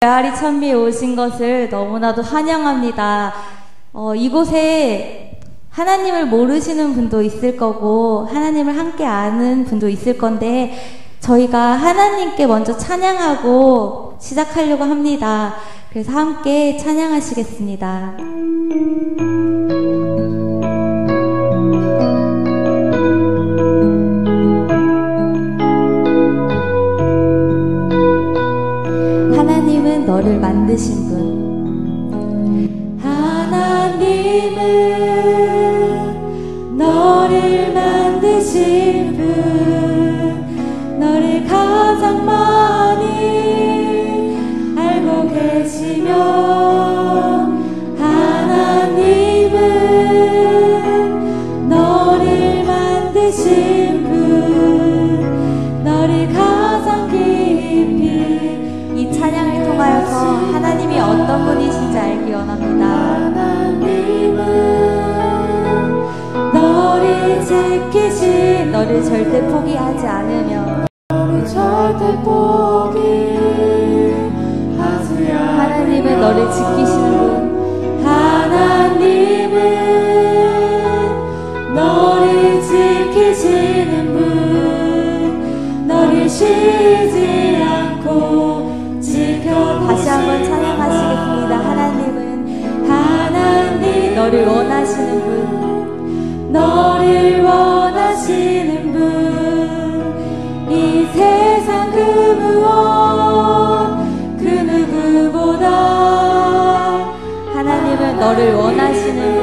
메아리 찬미에 오신 것을 너무나도 환영합니다. 이곳에 하나님을 모르시는 분도 있을 거고 하나님을 함께 아는 분도 있을 건데 저희가 하나님께 먼저 찬양하고 시작하려고 합니다. 그래서 함께 찬양하시겠습니다. 하나님은 너를 만드신 분, 하나님은 너를 만드신 분, 너를 가장 많이 알고 계시며, 하나님은 너를 만드신 분, 너를 가장 깊이. 이 찬양을 통하여서 하나님이 어떤 분이신지 알기 원합니다. 하나님은 너를 지키신, 너를 절대 포기하지 않으며, 너를 절대 포기하지 않으며, 하나님은 너를 지키시는 분, 하나님은 너를 지키시는 분, 너를 쉬지 않고 다시 한번 찬양하시겠습니다. 하나님 너를 원하시는 분, 너를 원하시는 분, 이 세상 그 무엇 그 누구보다 하나님은 너를 원하시는 분,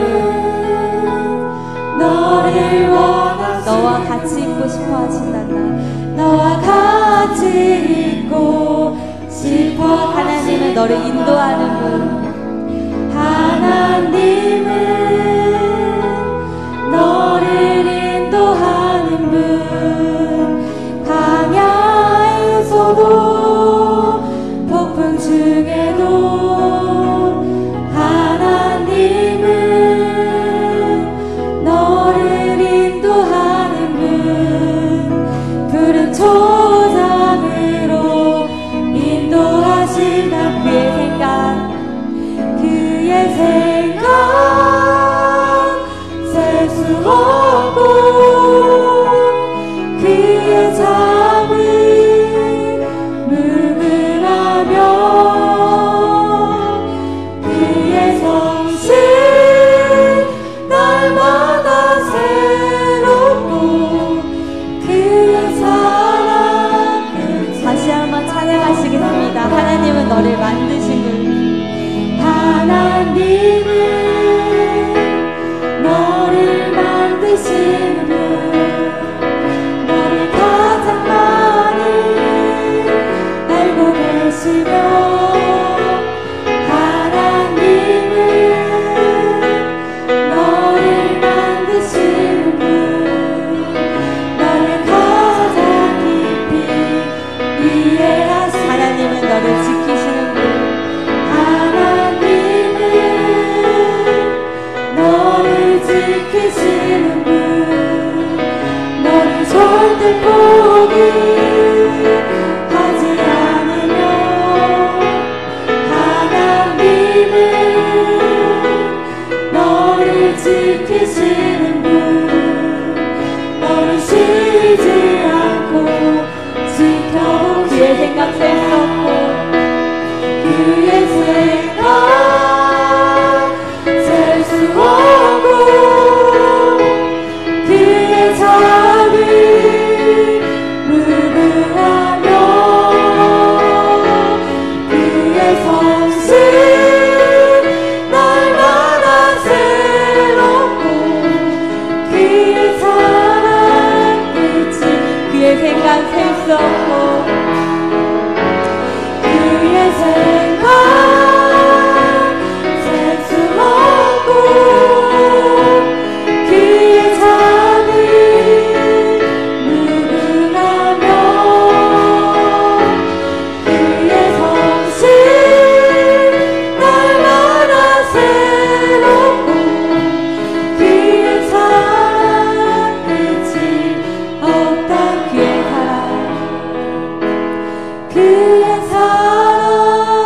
너를 원하시는, 너와 같이 있고 싶어 하신단다. 너와 같이 있고 싶어. 하나님은 너를 인도하는 분, 하나님은 너를 인도하는 분, 광야에서도 폭풍 중에도 하나님은 너를 인도하는 분, 푸른 초장으로 인도하신다. 그의 생각 셀 수 없고 그의 잠을 무궁하며 그의 성실 날마다 새롭고 그의 사랑. 다시 한번 찬양하시겠습니다. 하나님은 너를 만드신 분, 하나님은 너를 만드시는 분, 너를 가장 많이 알고 계시며, 하나님은 너를 만드시는 분, 너를 가장 깊이 이해하시며, 하나님은 너를 지키시는 분, 지키시는 분, 너를 절대 포기하지 않으며, 하나님은 너를 지키시는 분, 너를 쉬지 않고 지켜보시는 그의 생각 셀 수 없고 그의 생각 셀 수 없고 그의 잠을 무궁하며 그의 성실 날마다 새롭고 그의 사랑 끝이, 그의 생각 셀 수 없고 그의 생각 셀 수 없고 그의 잠을 무궁하며 그의 성실 날마다 새롭고 그의 사랑 끝이 없다. 그의 사랑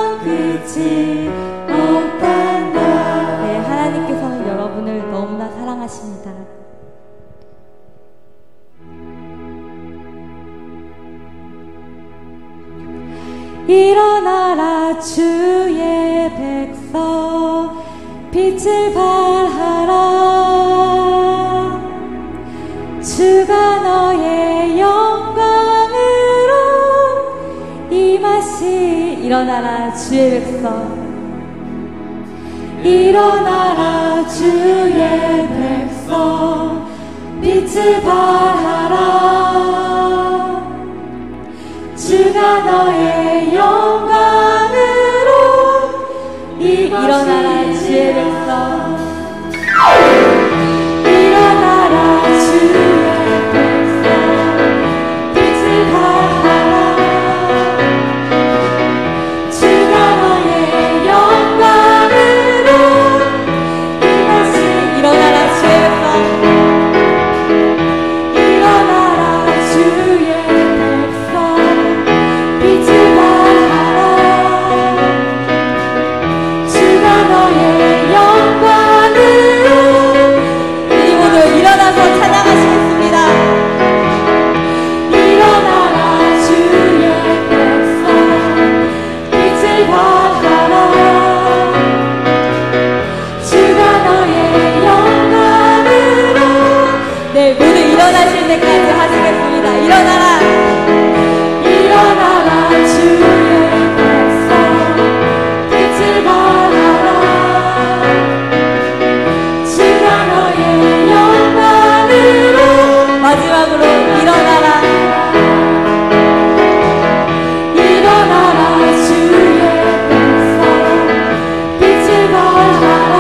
일어나라 주의 백성 빛을 발하라. 주가 너의 영광으로 임하시. 일어나라 주의 백성. 일어나라 주의 백성 빛을 발하라. 주가 너의 영광으로 일어나라 주의 백성. 일어나라 주의 백성 빛을 발하라. 주가 너의 영광으로 임하시. 일어나라 주의 백성. 일어나라 주의 백성 빛을 발하라. 주가 너의 영광으로. 우리 모두 일어나서 찬양하시겠습니다. 일어나라 주의 백성 빛을 발하라. 주가 너의 영광으로. 네, 모두 일어나실 때까지 하시겠습니다. 일어나라. 일어나라 주의 백성 빛을 발하라. 주가 너의 영광으로. 마지막으로 일어나라. 일어나라 주의 백성 빛을 발하라.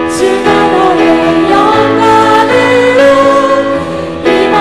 주가 너의 영광으로 임하시.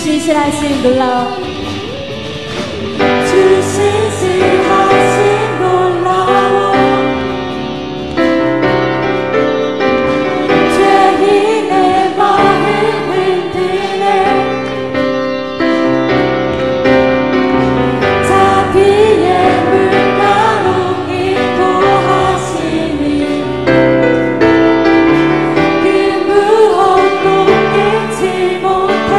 신실하신 놀라워 주 신실하신 놀라워 죄인의 마음을 흔드네 자비의 물가로 인도하시니 그 무엇도 깨지 못해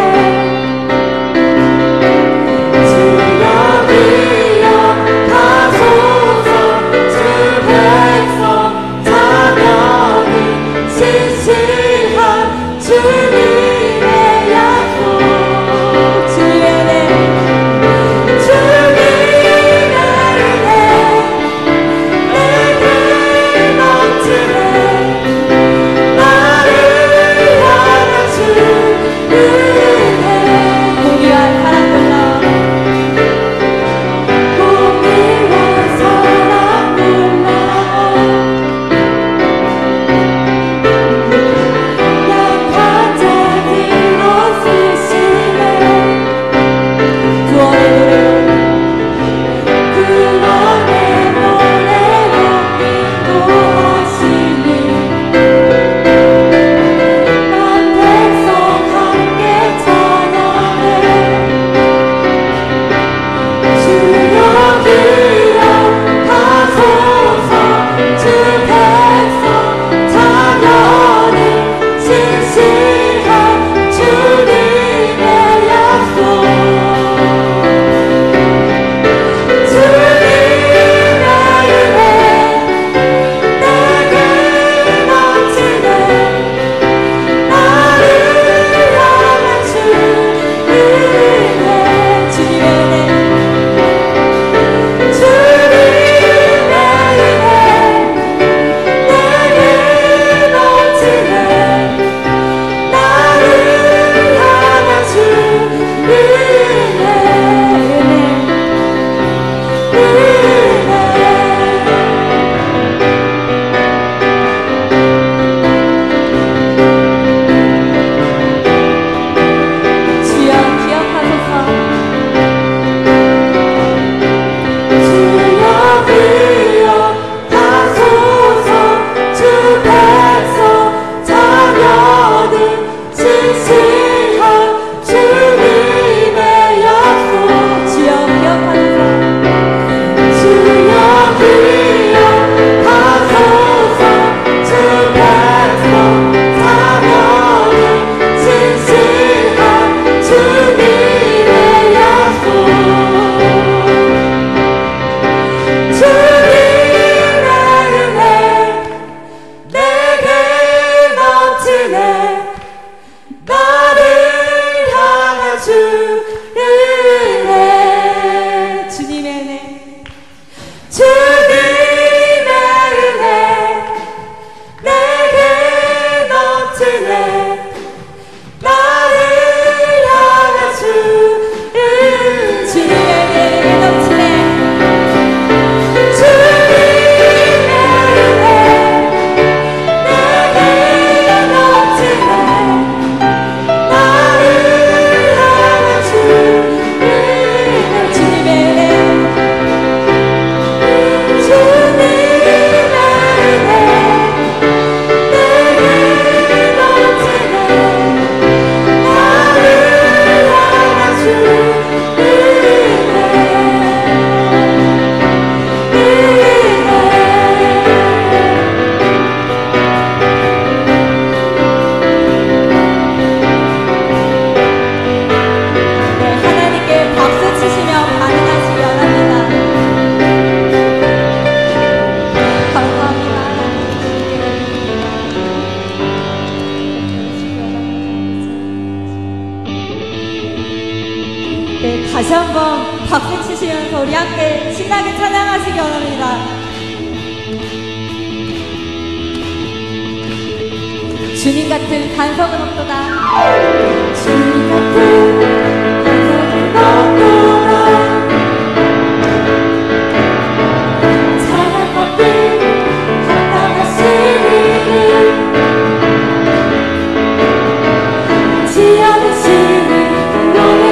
다시 한번 박수 치시면서 우리 함께 신나게 찬양하시기 원합니다. 주님 같은 반석은 없도다. 주님 같은 반석은 없도다. 찬양받기 합당하시니 지 않으시니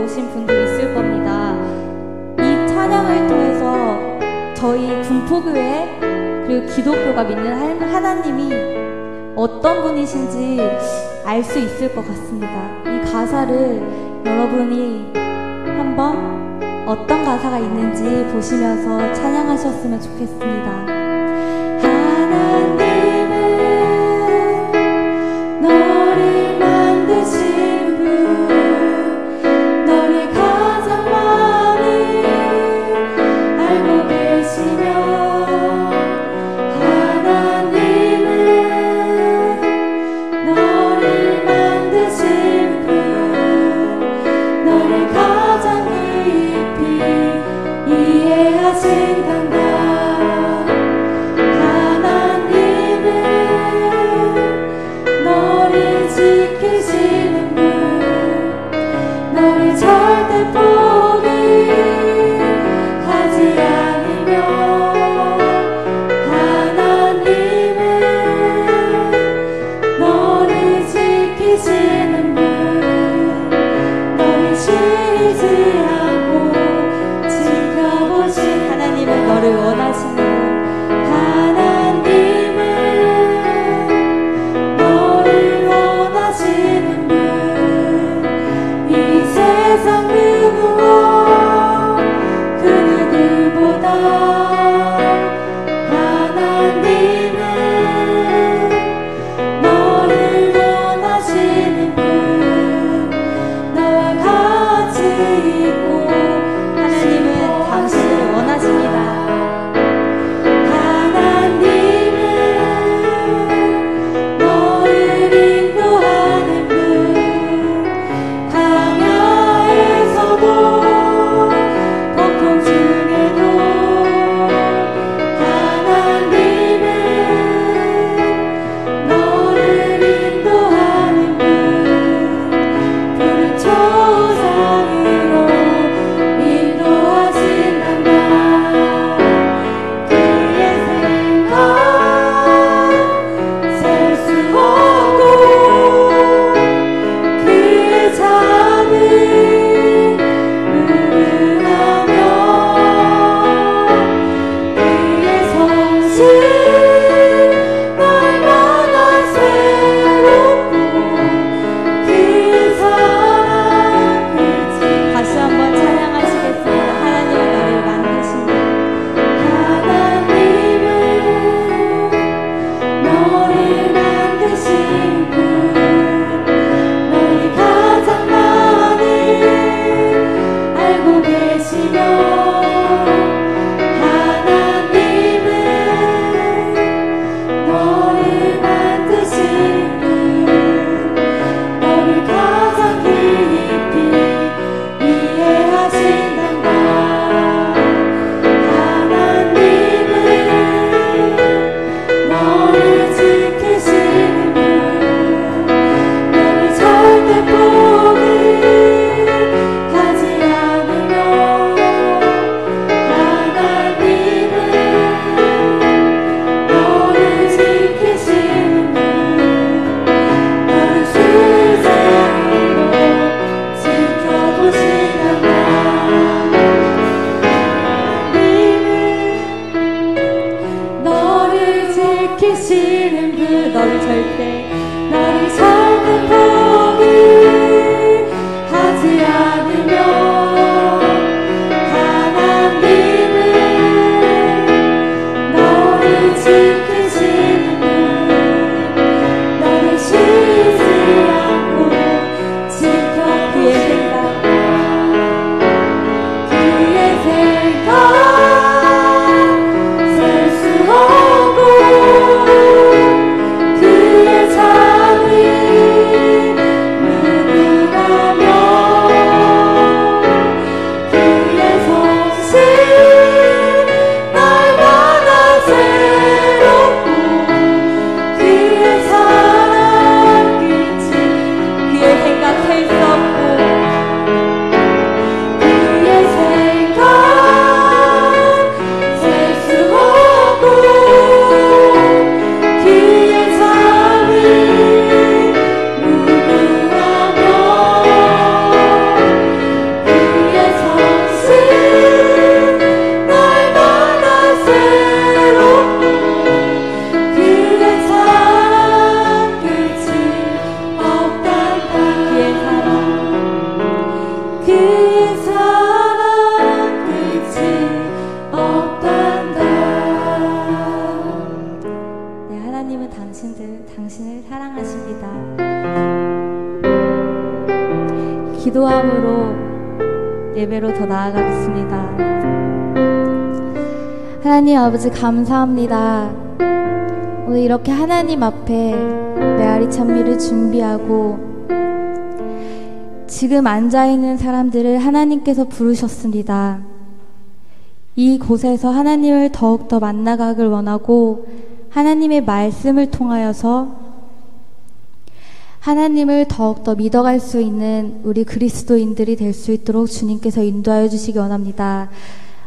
오신 분도 있을 겁니다. 이 찬양을 통해서 저희 군포교회 그리고 기독교가 믿는 하나님이 어떤 분이신지 알 수 있을 것 같습니다. 이 가사를 여러분이 한번 어떤 가사가 있는지 보시면서 찬양하셨으면 좋겠습니다. 하나님은 너를 만드신 분, 너를 가장 많이 알고 계시며, 하나님은 너를 만드신 분, 너를 가장 깊이 이해하신단다. 너를 지키시는 분, 너를 절대 포기하지 않으며, 하나님은 너를 지키시는 분, 너를 쉬지 않고 지켜보신, 하나님은 너를 원하시는 분, 세상 그 무엇 그 누구보다 하나님은 너를 원하시는 분, 너와 같이 있고 하나님은 당신을 원하십니다. 하나님은 너를 인도하는 분, 폭풍 중에도 하나님은 너를 인도하는 분, 푸른 초장으로 인도하신단다. 그의 생각 셀 수 없고 그의 잠을 지키시는 분, 너를 절대 포기하지 않으며, 하나님은 너를 지키시는 분, 너를 쉬지 않고 지켜. 그의 생각 셀 수 없고 그의 사랑하십니다. 기도함으로 예배로 더 나아가겠습니다. 하나님 아버지 감사합니다. 오늘 이렇게 하나님 앞에 메아리 찬미를 준비하고 지금 앉아있는 사람들을 하나님께서 부르셨습니다. 이 곳에서 하나님을 더욱더 만나가길 원하고 하나님의 말씀을 통하여서 하나님을 더욱더 믿어갈 수 있는 우리 그리스도인들이 될 수 있도록 주님께서 인도하여 주시기 원합니다.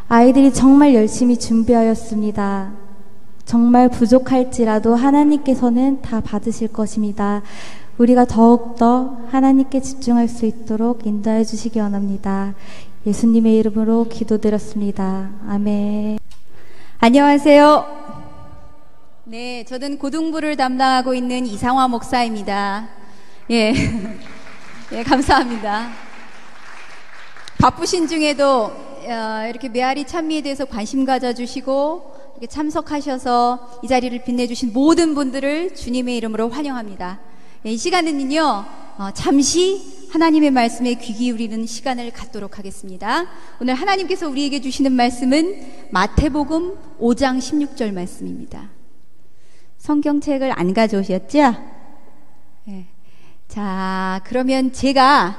아이들이 정말 열심히 준비하였습니다. 정말 부족할지라도 하나님께서는 다 받으실 것입니다. 우리가 더욱더 하나님께 집중할 수 있도록 인도하여 주시기 원합니다. 예수님의 이름으로 기도드렸습니다. 아멘. 안녕하세요. 네, 저는 고등부를 담당하고 있는 이상화 목사입니다. 예, 예, 감사합니다. 바쁘신 중에도 이렇게 메아리 찬미에 대해서 관심 가져주시고 이렇게 참석하셔서 이 자리를 빛내주신 모든 분들을 주님의 이름으로 환영합니다. 예, 이 시간에는요, 잠시 하나님의 말씀에 귀 기울이는 시간을 갖도록 하겠습니다. 오늘 하나님께서 우리에게 주시는 말씀은 마태복음 5장 16절 말씀입니다. 성경책을 안 가져오셨죠? 네. 자, 그러면 제가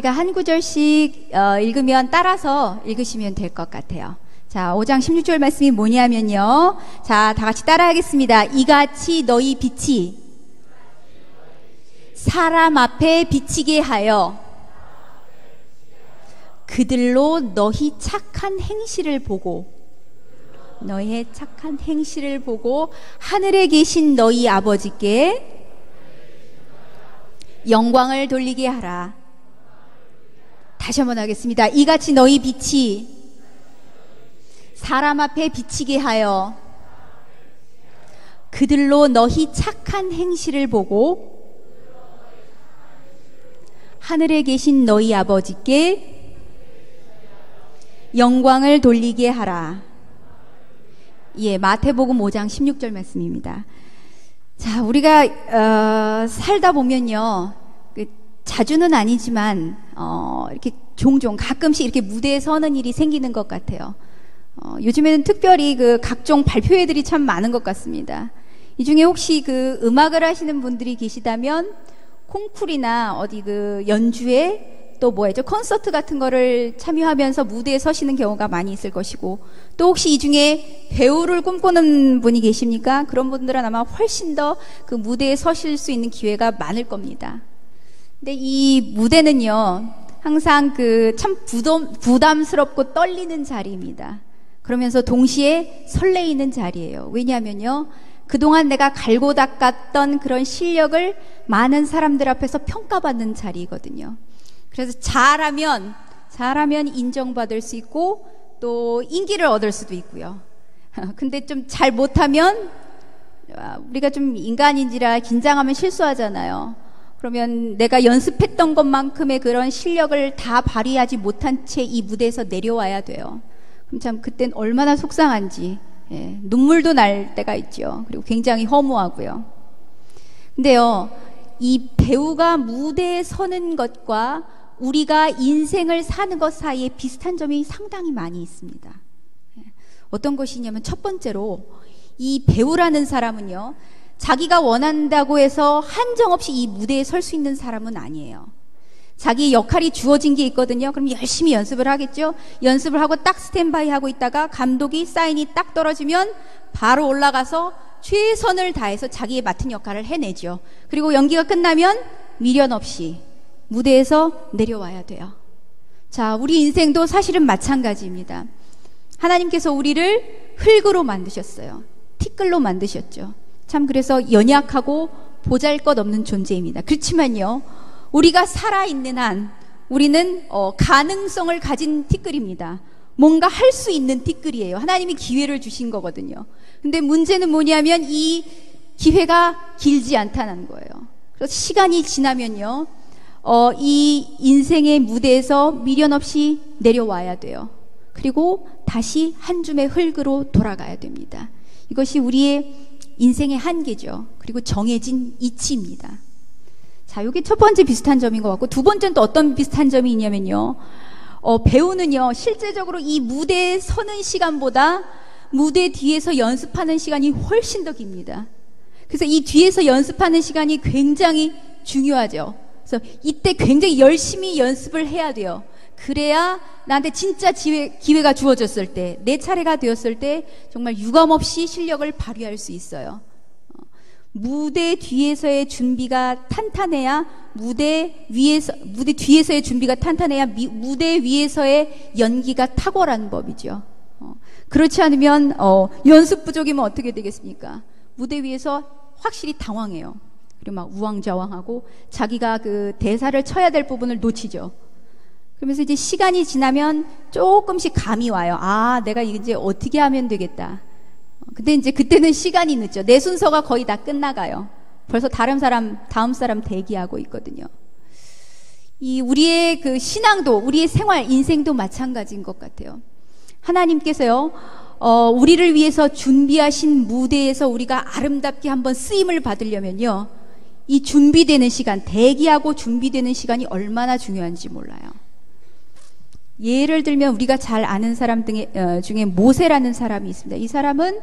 한 구절씩 읽으면 따라서 읽으시면 될 것 같아요. 자, 5장 16절 말씀이 뭐냐면요. 자, 다 같이 따라하겠습니다. 이같이 너희 빛이 사람 앞에 비치게 하여 그들로 너희 착한 행실을 보고 너희의 착한 행실을 보고 하늘에 계신 너희 아버지께 영광을 돌리게 하라. 다시 한번 하겠습니다. 이같이 너희 빛이 사람 앞에 비치게 하여 그들로 너희 착한 행실을 보고 하늘에 계신 너희 아버지께 영광을 돌리게 하라. 예, 마태복음 5장 16절 말씀입니다. 자, 우리가 살다 보면요, 자주는 아니지만 이렇게 종종 가끔씩 이렇게 무대에 서는 일이 생기는 것 같아요. 요즘에는 특별히 각종 발표회들이 참 많은 것 같습니다. 이 중에 혹시 음악을 하시는 분들이 계시다면 콩쿨이나 어디 연주회 또 콘서트 같은 거를 참여하면서 무대에 서시는 경우가 많이 있을 것이고, 또 혹시 이 중에 배우를 꿈꾸는 분이 계십니까? 그런 분들은 아마 훨씬 더 무대에 서실 수 있는 기회가 많을 겁니다. 근데 이 무대는요, 항상 참 부담스럽고 떨리는 자리입니다. 그러면서 동시에 설레이는 자리예요. 왜냐하면요, 그동안 내가 갈고 닦았던 그런 실력을 많은 사람들 앞에서 평가받는 자리거든요. 그래서 잘하면 인정받을 수 있고 또 인기를 얻을 수도 있고요. 근데 좀 잘 못하면 우리가 좀 인간인지라 긴장하면 실수하잖아요. 그러면 내가 연습했던 것만큼의 그런 실력을 다 발휘하지 못한 채 이 무대에서 내려와야 돼요. 그럼 참 그땐 얼마나 속상한지, 예, 눈물도 날 때가 있죠. 그리고 굉장히 허무하고요. 근데요, 이 배우가 무대에 서는 것과 우리가 인생을 사는 것 사이에 비슷한 점이 상당히 많이 있습니다. 어떤 것이냐면, 첫 번째로 이 배우라는 사람은요, 자기가 원한다고 해서 한정없이 이 무대에 설 수 있는 사람은 아니에요. 자기 역할이 주어진 게 있거든요. 그럼 열심히 연습을 하겠죠. 연습을 하고 딱 스탠바이 하고 있다가 감독이 사인이 딱 떨어지면 바로 올라가서 최선을 다해서 자기의 맡은 역할을 해내죠. 그리고 연기가 끝나면 미련 없이 무대에서 내려와야 돼요. 자, 우리 인생도 사실은 마찬가지입니다. 하나님께서 우리를 흙으로 만드셨어요. 티끌로 만드셨죠. 참, 그래서 연약하고 보잘것없는 존재입니다. 그렇지만요, 우리가 살아있는 한 우리는 가능성을 가진 티끌입니다. 뭔가 할 수 있는 티끌이에요. 하나님이 기회를 주신 거거든요. 근데 문제는 뭐냐면 이 기회가 길지 않다는 거예요. 그래서 시간이 지나면요, 이 인생의 무대에서 미련 없이 내려와야 돼요. 그리고 다시 한 줌의 흙으로 돌아가야 됩니다. 이것이 우리의 인생의 한계죠. 그리고 정해진 이치입니다. 자, 이게 첫 번째 비슷한 점인 것 같고, 두 번째는 또 어떤 비슷한 점이 있냐면요. 배우는요, 실제적으로 이 무대에 서는 시간보다 무대 뒤에서 연습하는 시간이 훨씬 더 깁니다. 그래서 이 뒤에서 연습하는 시간이 굉장히 중요하죠. 그래서 이때 굉장히 열심히 연습을 해야 돼요. 그래야 나한테 진짜 기회가 주어졌을 때, 내 차례가 되었을 때 정말 유감없이 실력을 발휘할 수 있어요. 무대 뒤에서의 준비가 탄탄해야 무대 뒤에서의 준비가 탄탄해야 무대 위에서의 연기가 탁월한 법이죠. 그렇지 않으면 연습 부족이면 어떻게 되겠습니까? 무대 위에서 확실히 당황해요. 그리고 막 우왕좌왕하고 자기가 그 대사를 쳐야 될 부분을 놓치죠. 그러면서 이제 시간이 지나면 조금씩 감이 와요. 아, 내가 이제 어떻게 하면 되겠다. 근데 이제 그때는 시간이 늦죠. 내 순서가 거의 다 끝나가요. 벌써 다음 사람 대기하고 있거든요. 우리의 그 신앙도, 우리의 생활, 인생도 마찬가지인 것 같아요. 하나님께서요, 우리를 위해서 준비하신 무대에서 우리가 아름답게 한번 쓰임을 받으려면요, 이 준비되는 시간, 대기하고 준비되는 시간이 얼마나 중요한지 몰라요. 예를 들면 우리가 잘 아는 사람 중에 모세라는 사람이 있습니다. 이 사람은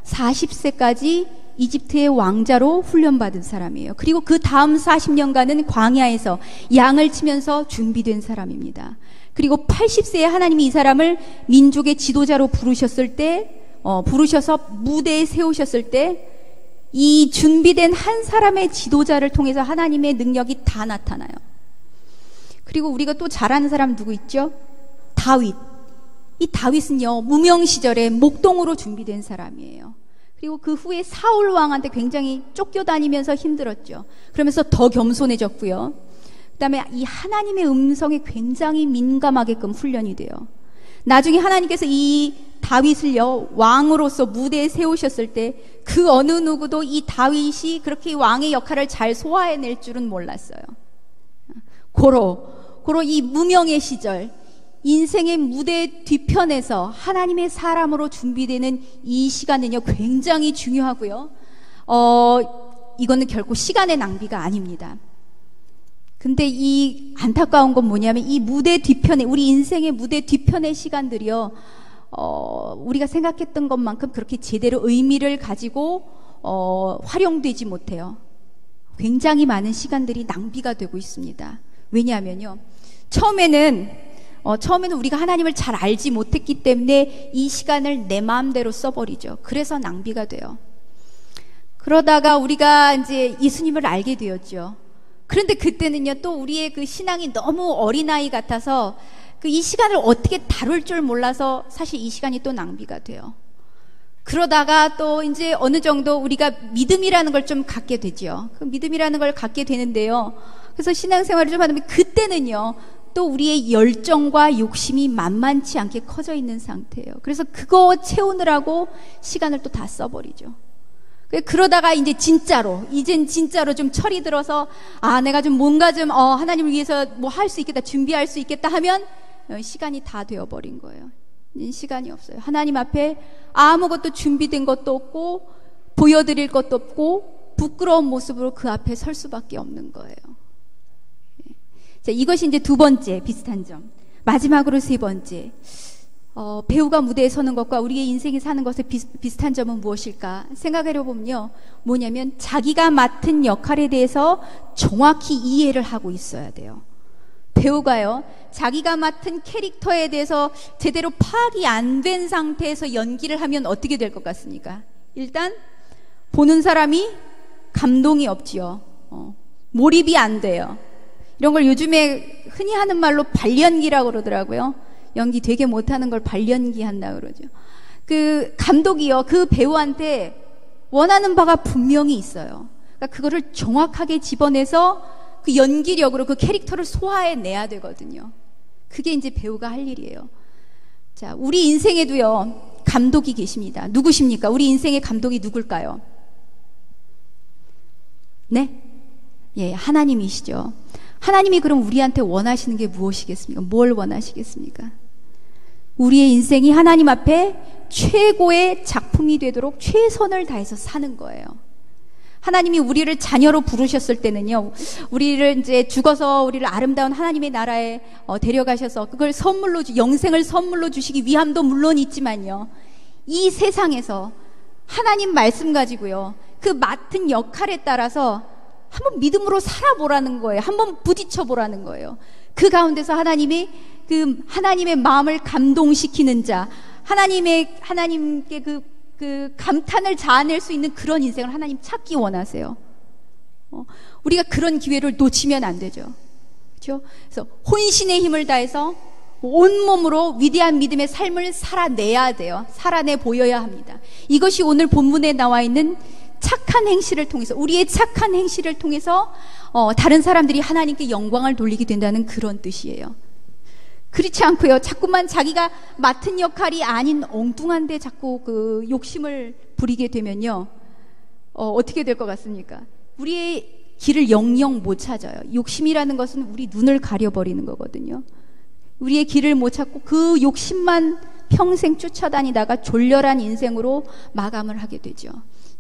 40세까지 이집트의 왕자로 훈련받은 사람이에요. 그리고 그 다음 40년간은 광야에서 양을 치면서 준비된 사람입니다. 그리고 80세에 하나님이 이 사람을 민족의 지도자로 부르셔서 무대에 세우셨을 때 이 준비된 한 사람의 지도자를 통해서 하나님의 능력이 다 나타나요. 그리고 우리가 또 잘 아는 사람 누구 있죠? 다윗. 이 다윗은요, 무명 시절에 목동으로 준비된 사람이에요. 그리고 그 후에 사울 왕한테 굉장히 쫓겨다니면서 힘들었죠. 그러면서 더 겸손해졌고요. 그 다음에 이 하나님의 음성에 굉장히 민감하게끔 훈련이 돼요. 나중에 하나님께서 이 다윗을요, 왕으로서 무대에 세우셨을 때 그 어느 누구도 이 다윗이 그렇게 왕의 역할을 잘 소화해낼 줄은 몰랐어요. 고로 이 무명의 시절, 인생의 무대 뒤편에서 하나님의 사람으로 준비되는 이 시간은요, 굉장히 중요하고요. 이거는 결코 시간의 낭비가 아닙니다. 근데 이 안타까운 건 뭐냐면 이 무대 뒤편에, 우리 인생의 무대 뒤편의 시간들이요, 우리가 생각했던 것만큼 그렇게 제대로 의미를 가지고 활용되지 못해요. 굉장히 많은 시간들이 낭비가 되고 있습니다. 왜냐하면요, 처음에는 우리가 하나님을 잘 알지 못했기 때문에 이 시간을 내 마음대로 써버리죠. 그래서 낭비가 돼요. 그러다가 우리가 이제 예수님을 알게 되었죠. 그런데 그때는요, 또 우리의 그 신앙이 너무 어린아이 같아서 이 시간을 어떻게 다룰 줄 몰라서 사실 이 시간이 또 낭비가 돼요. 그러다가 또 이제 어느 정도 우리가 믿음이라는 걸 좀 갖게 되죠. 그 믿음이라는 걸 갖게 되는데요. 그래서 신앙생활을 좀 하면 그때는요, 또 우리의 열정과 욕심이 만만치 않게 커져 있는 상태예요. 그래서 그거 채우느라고 시간을 또 다 써버리죠. 그러다가 이젠 진짜로 좀 철이 들어서, 내가 좀 뭔가 좀 하나님을 위해서 뭐 할 수 있겠다, 준비할 수 있겠다 하면 시간이 다 되어버린 거예요. 시간이 없어요. 하나님 앞에 아무것도 준비된 것도 없고 보여드릴 것도 없고 부끄러운 모습으로 그 앞에 설 수밖에 없는 거예요. 자, 이것이 이제 두 번째 비슷한 점. 마지막으로 세 번째, 배우가 무대에 서는 것과 우리의 인생이 사는 것의 비슷한 점은 무엇일까 생각해 보면요, 뭐냐면 자기가 맡은 역할에 대해서 정확히 이해를 하고 있어야 돼요. 배우가요, 자기가 맡은 캐릭터에 대해서 제대로 파악이 안 된 상태에서 연기를 하면 어떻게 될 것 같습니까? 일단 보는 사람이 감동이 없지요. 몰입이 안 돼요. 이런 걸 요즘에 흔히 하는 말로 발연기라고 그러더라고요. 연기 되게 못하는 걸 발연기 한다 그러죠. 그 감독이요, 그 배우한테 원하는 바가 분명히 있어요. 그러니까 그거를 정확하게 집어내서 그 연기력으로 그 캐릭터를 소화해내야 되거든요. 그게 이제 배우가 할 일이에요. 자, 우리 인생에도요, 감독이 계십니다. 누구십니까? 우리 인생의 감독이 누굴까요? 네? 예, 하나님이시죠. 하나님이 그럼 우리한테 원하시는 게 무엇이겠습니까? 뭘 원하시겠습니까? 우리의 인생이 하나님 앞에 최고의 작품이 되도록 최선을 다해서 사는 거예요. 하나님이 우리를 자녀로 부르셨을 때는요, 우리를 이제 죽어서 우리를 아름다운 하나님의 나라에 데려가셔서 그걸 영생을 선물로 주시기 위함도 물론 있지만요, 이 세상에서 하나님 말씀 가지고요, 그 맡은 역할에 따라서 한번 믿음으로 살아보라는 거예요. 한번 부딪혀보라는 거예요. 그 가운데서 하나님의 마음을 감동시키는 자, 하나님께 그 감탄을 자아낼 수 있는 그런 인생을 하나님 찾기 원하세요. 우리가 그런 기회를 놓치면 안 되죠. 그렇죠? 그래서 혼신의 힘을 다해서 온몸으로 위대한 믿음의 삶을 살아내야 돼요. 살아내 보여야 합니다. 이것이 오늘 본문에 나와 있는 착한 행실을 통해서, 우리의 착한 행실을 통해서 다른 사람들이 하나님께 영광을 돌리게 된다는 그런 뜻이에요. 그렇지 않고요, 자꾸만 자기가 맡은 역할이 아닌 엉뚱한데 자꾸 그 욕심을 부리게 되면요, 어떻게 될 것 같습니까? 우리의 길을 영영 못 찾아요. 욕심이라는 것은 우리 눈을 가려버리는 거거든요. 우리의 길을 못 찾고 그 욕심만 평생 쫓아다니다가 졸렬한 인생으로 마감을 하게 되죠.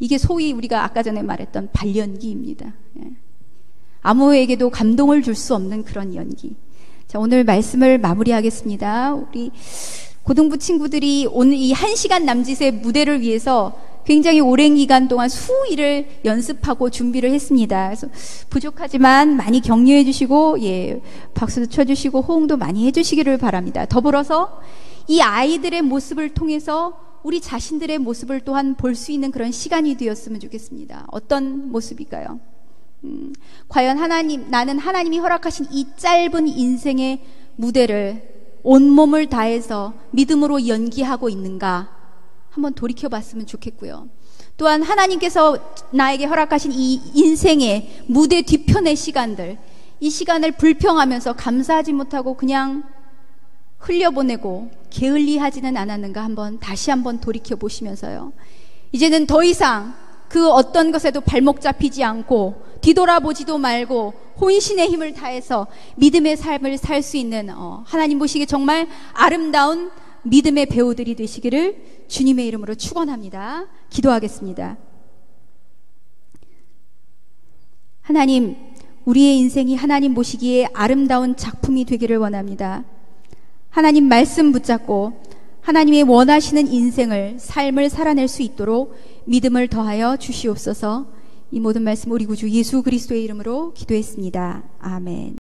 이게 소위 우리가 아까 전에 말했던 발연기입니다. 아무에게도 감동을 줄 수 없는 그런 연기. 자, 오늘 말씀을 마무리하겠습니다. 우리 고등부 친구들이 오늘 이 1시간 남짓의 무대를 위해서 굉장히 오랜 기간 동안 수일을 연습하고 준비를 했습니다. 그래서 부족하지만 많이 격려해 주시고, 박수도 쳐주시고 호응도 많이 해주시기를 바랍니다. 더불어서 이 아이들의 모습을 통해서 우리 자신들의 모습을 또한 볼 수 있는 그런 시간이 되었으면 좋겠습니다. 어떤 모습일까요? 과연 나는 하나님이 허락하신 이 짧은 인생의 무대를 온몸을 다해서 믿음으로 연기하고 있는가 한번 돌이켜봤으면 좋겠고요. 또한 하나님께서 나에게 허락하신 이 인생의 무대 뒤편의 시간들, 이 시간을 불평하면서 감사하지 못하고 그냥 흘려보내고 게을리하지는 않았는가 다시 한번 돌이켜보시면서요, 이제는 더 이상 그 어떤 것에도 발목 잡히지 않고 뒤돌아보지도 말고 혼신의 힘을 다해서 믿음의 삶을 살 수 있는 하나님 보시기에 정말 아름다운 믿음의 배우들이 되시기를 주님의 이름으로 축원합니다. 기도하겠습니다. 하나님, 우리의 인생이 하나님 보시기에 아름다운 작품이 되기를 원합니다. 하나님 말씀 붙잡고 하나님의 원하시는 삶을 살아낼 수 있도록 믿음을 더하여 주시옵소서. 이 모든 말씀 우리 구주 예수 그리스도의 이름으로 기도했습니다. 아멘.